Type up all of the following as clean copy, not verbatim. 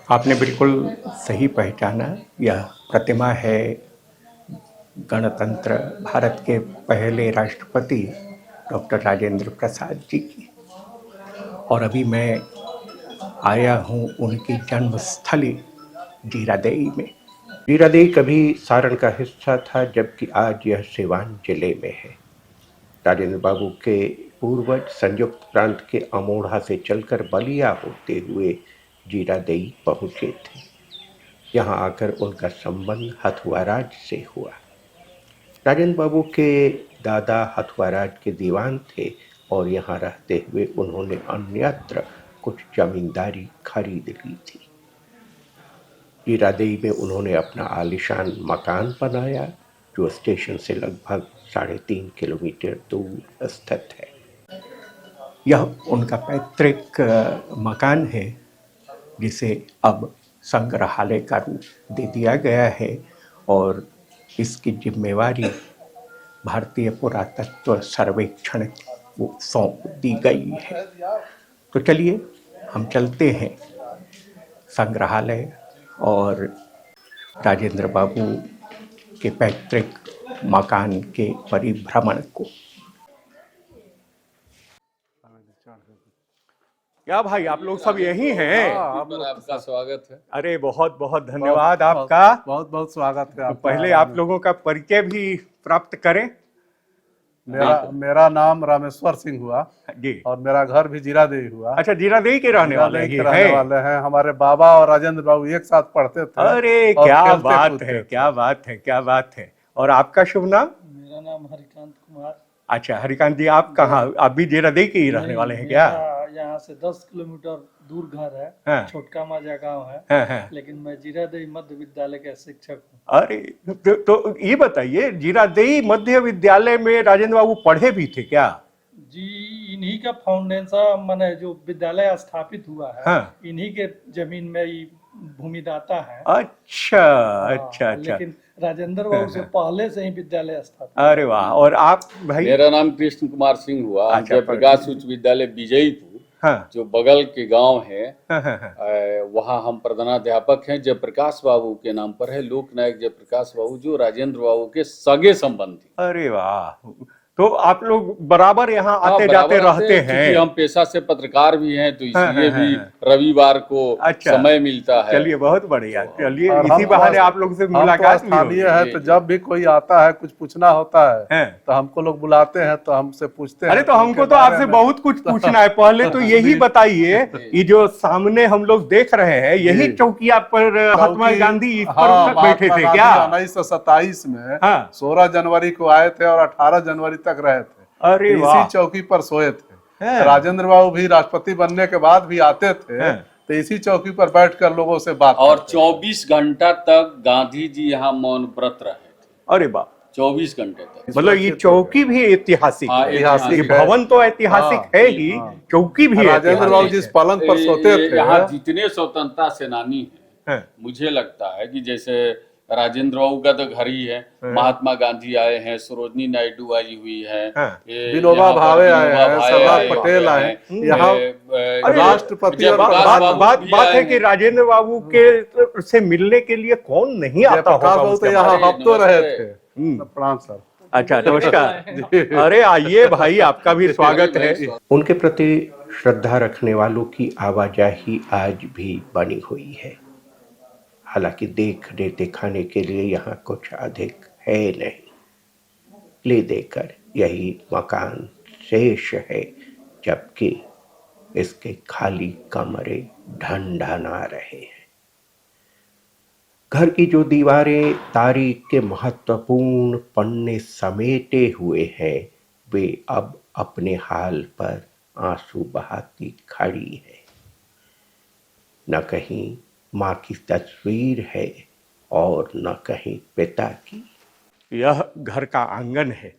आपने बिल्कुल सही पहचाना। यह प्रतिमा है गणतंत्र भारत के पहले राष्ट्रपति डॉक्टर राजेंद्र प्रसाद जी की। और अभी मैं आया हूँ उनकी जन्मस्थली जीरादेई में। जीरादेई कभी सारण का हिस्सा था, जबकि आज यह सिवान जिले में है। राजेंद्र बाबू के पूर्वज संयुक्त प्रांत के अमोढ़ा से चलकर बलिया होते हुए जीरादेई पहुंचे थे। यहाँ आकर उनका संबंध हथुआराज से हुआ। राजेंद्र बाबू के दादा हथुआराज के दीवान थे और यहाँ रहते हुए उन्होंने अन्यत्र कुछ जमींदारी खरीद ली थी। जीरादेई में उन्होंने अपना आलीशान मकान बनाया, जो स्टेशन से लगभग 3.5 किलोमीटर दूर स्थित है। यह उनका पैतृक मकान है, जिसे अब संग्रहालय का रूप दे दिया गया है और इसकी जिम्मेवारी भारतीय पुरातत्व सर्वेक्षण को सौंप दी गई है। तो चलिए हम चलते हैं संग्रहालय और राजेंद्र बाबू के पैतृक मकान के परिभ्रमण को। क्या भाई, आप लोग सब यही हैं? आपका स्वागत है। अरे बहुत बहुत धन्यवाद आपका। बहुत बहुत स्वागत है तो पहले आप लोगों का परिचय भी प्राप्त करें। मेरा नाम रामेश्वर सिंह हुआ जी, और मेरा घर भी जीरादेई हुआ। अच्छा, जीरादेई के रहने वाले हैं। हमारे बाबा और राजेंद्र बाबू एक साथ पढ़ते थे। अरे क्या बात है, क्या बात है, क्या बात है। और आपका शुभ नाम? मेरा नाम हरिकांत कुमार। अच्छा हरिकांत जी, आप कहाँ, आप भी जीरादेई के ही रहने वाले हैं क्या? यहाँ से 10 किलोमीटर दूर घर है। हाँ। छोटका माजा गांव है। हाँ। लेकिन मैं जीरादेई मध्य विद्यालय का शिक्षक हूँ। अरे तो ये बताइए, जीरादेई मध्य विद्यालय में राजेंद्र बाबू पढ़े भी थे क्या? जी, इन्हीं का फाउंडेशन माने जो विद्यालय स्थापित हुआ है। हाँ। इन्हीं के जमीन में ही भूमिदाता है। अच्छा अच्छा अच्छा। लेकिन राजेंद्र बाबू से पहले से ही विद्यालय स्थापित। अरे वाह। और आप भाई? मेरा नाम कृष्ण कुमार सिंह हुआ। अच्छा, जयप्रकाश उच्च विद्यालय विजयीपुर, हाँ। जो बगल के गांव है, हाँ। वहाँ हम प्रधानाध्यापक हैं। जयप्रकाश बाबू के नाम पर है। लोकनायक जयप्रकाश बाबू, जो राजेंद्र बाबू के सगे संबंधी। अरे वाह। तो आप लोग बराबर यहाँ आते जाते रहते हैं? क्योंकि हम पेशा से पत्रकार भी हैं, तो इसलिए भी रविवार को समय मिलता है। चलिए बहुत बढ़िया। चलिए इसी बहाने आप लोग से मुलाकात स्थानीय है, तो जब भी कोई आता है कुछ पूछना होता है तो हमको लोग बुलाते हैं, तो हमसे पूछते हैं। अरे तो हमको तो आपसे बहुत कुछ पूछना है। पहले तो यही बताइए, ये जो सामने हम लोग देख रहे हैं, यही चौकिया पर महात्मा गांधी इस पर बैठे थे क्या? 1927 में 16 हाँ। जनवरी को आए थे और 18 जनवरी तक रहे थे। अरे इसी चौकी पर सोए थे। राजेंद्र बाबू भी राष्ट्रपति बनने के बाद भी आते थे, तो इसी चौकी पर बैठकर लोगों से बात। और 24 घंटा तक गांधी जी यहाँ मौन व्रत रहे थे। अरे वाह, 24 घंटे तक। मतलब ये चौकी भी ऐतिहासिक है। ऐतिहासिक भवन तो ऐतिहासिक है ही, चौकी भी। राजेंद्र बाबू जिस पलंग पर सोते थे, यहाँ जितने स्वतंत्रता सेनानी हैं, मुझे लगता है कि जैसे राजेंद्र बाबू का तो घर ही है, महात्मा गांधी आए हैं, सरोजनी नायडू आई हुई है, विनोबा भावे आए हैं, सरदार पटेल आए हैं, यहाँ राष्ट्रपति। बात है कि राजेंद्र बाबू के से मिलने के लिए कौन नहीं आता होगा? तो यहाँ हम तो रहे थे। प्रणाम सर। अच्छा नमस्कार। अरे आइए भाई, आपका भी स्वागत है। उनके प्रति श्रद्धा रखने वालों की आवाजाही आज भी बनी हुई है। हालांकि देखने दिखाने के लिए यहाँ कुछ अधिक है नहीं, ले देकर यही मकान शेष है, जबकि इसके खाली कमरे ढनढना रहे हैं। घर की जो दीवारें तारीख के महत्वपूर्ण पन्ने समेटे हुए हैं, वे अब अपने हाल पर आंसू बहाती खड़ी है। न कहीं माँ की तस्वीर है और न कहीं पिता की। यह घर का आंगन है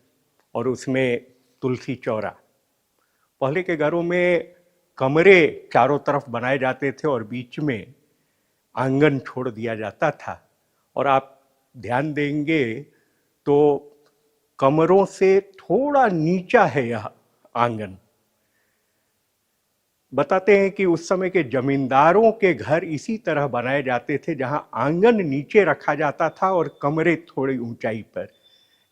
और उसमें तुलसी चौरा। पहले के घरों में कमरे चारों तरफ बनाए जाते थे और बीच में आंगन छोड़ दिया जाता था। और आप ध्यान देंगे तो कमरों से थोड़ा नीचा है यह आंगन। बताते हैं कि उस समय के जमींदारों के घर इसी तरह बनाए जाते थे, जहां आंगन नीचे रखा जाता था और कमरे थोड़ी ऊंचाई पर।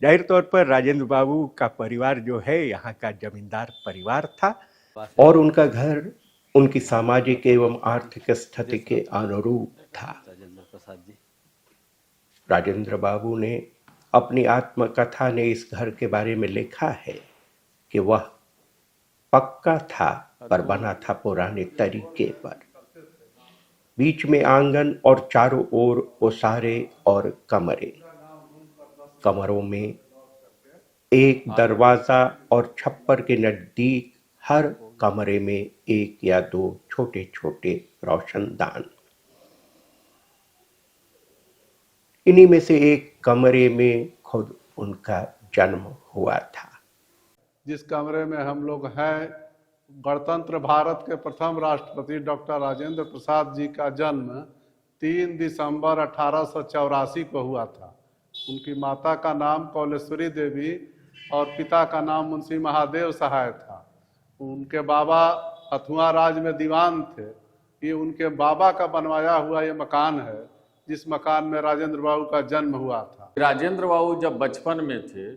जाहिर तौर पर राजेंद्र बाबू का परिवार जो है यहाँ का जमींदार परिवार था और उनका घर उनकी सामाजिक एवं आर्थिक स्थिति के अनुरूप था। राजेंद्र बाबू ने अपनी आत्मकथा ने इस घर के बारे में लिखा है कि वह पक्का था पर बना था पुराने तरीके पर। बीच में आंगन और चारों ओर ओसारे और कमरे। कमरों में एक दरवाजा और छप्पर के नजदीक हर कमरे में एक या दो छोटे छोटे रोशनदान। इन्हीं में से एक कमरे में खुद उनका जन्म हुआ था। जिस कमरे में हम लोग हैं, गणतंत्र भारत के प्रथम राष्ट्रपति डॉक्टर राजेंद्र प्रसाद जी का जन्म 3 दिसंबर 1884 को हुआ था। उनकी माता का नाम कौलेश्वरी देवी और पिता का नाम मुंशी महादेव सहाय था। उनके बाबा हथुआ राज में दीवान थे। ये उनके बाबा का बनवाया हुआ ये मकान है, जिस मकान में राजेंद्र बाबू का जन्म हुआ था। राजेंद्र बाबू जब बचपन में थे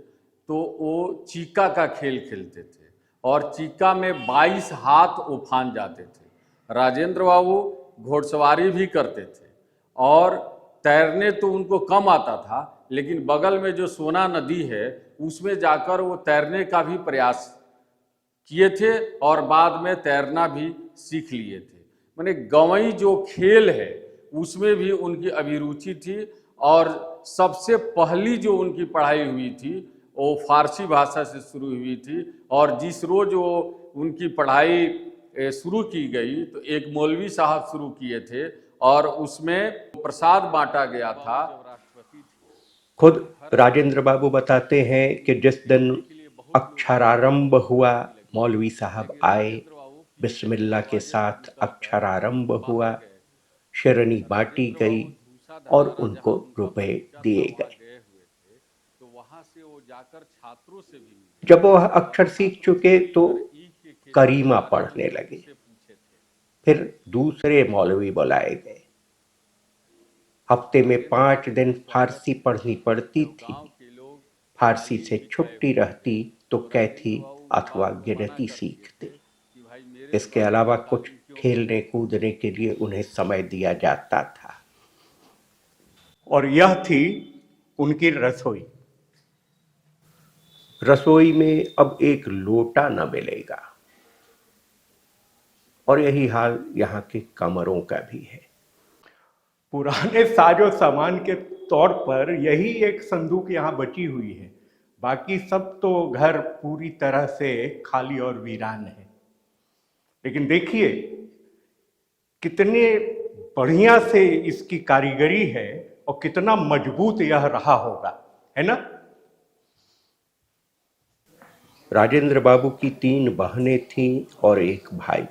तो वो चीका का खेल खेलते थे और चीका में 22 हाथ उफान जाते थे। राजेंद्र बाबू घोड़सवारी भी करते थे और तैरने तो उनको कम आता था, लेकिन बगल में जो सोना नदी है उसमें जाकर वो तैरने का भी प्रयास किए थे और बाद में तैरना भी सीख लिए थे। माने गवई जो खेल है उसमें भी उनकी अभिरुचि थी और सबसे पहली जो उनकी पढ़ाई हुई थी वो फारसी भाषा से शुरू हुई थी और जिस रोज वो उनकी पढ़ाई शुरू की गई तो एक मौलवी साहब शुरू किए थे और उसमें प्रसाद बांटा गया था। खुद राजेंद्र बाबू बताते हैं कि जिस दिन अक्षरारंभ हुआ, मौलवी साहब आए, बिस्मिल्लाह के साथ अक्षरारंभ हुआ, शिरनी बांटी गई और उनको रुपए दिए गए। जब वह अक्षर सीख चुके तो करीमा पढ़ने लगे। फिर दूसरे मौलवी बुलाए गए। हफ्ते में 5 दिन फारसी पढ़नी पड़ती थी। फारसी से छुट्टी रहती तो कैथी अथवा गिनती सीखते। इसके अलावा कुछ खेलने कूदने के लिए उन्हें समय दिया जाता था। और यह थी उनकी रसोई। रसोई में अब एक लोटा न मिलेगा और यही हाल यहाँ के कमरों का भी है। पुराने साजो सामान के तौर पर यही एक संदूक यहाँ बची हुई है, बाकी सब तो घर पूरी तरह से खाली और वीरान है। लेकिन देखिए कितने बढ़िया से इसकी कारीगरी है और कितना मजबूत यह रहा होगा, है ना। राजेंद्र बाबू की 3 बहनें थीं और एक भाई।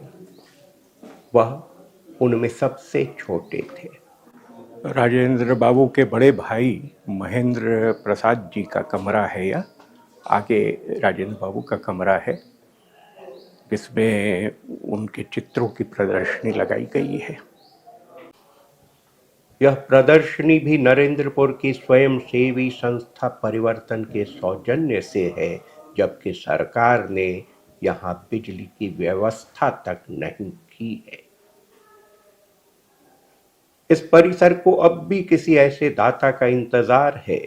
वह उनमें सबसे छोटे थे। राजेंद्र बाबू के बड़े भाई महेंद्र प्रसाद जी का कमरा है यह। आगे राजेंद्र बाबू का कमरा है, जिसमें उनके चित्रों की प्रदर्शनी लगाई गई है। यह प्रदर्शनी भी नरेंद्रपुर की स्वयंसेवी संस्था परिवर्तन के सौजन्य से है, जबकि सरकार ने यहाँ बिजली की व्यवस्था तक नहीं की है। इस परिसर को अब भी किसी ऐसे दाता का इंतजार है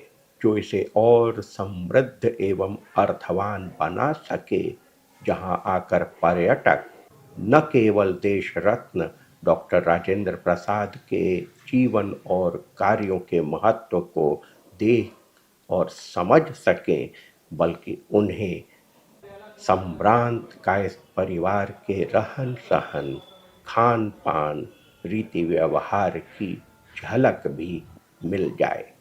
जो इसे और समृद्ध एवं अर्थवान बना सके, जहां आकर पर्यटक न केवल देश रत्न डॉक्टर राजेंद्र प्रसाद के जीवन और कार्यों के महत्व को देख और समझ सकें, बल्कि उन्हें संभ्रांत कायस्थ परिवार के रहन सहन, खान पान, रीति व्यवहार की झलक भी मिल जाए।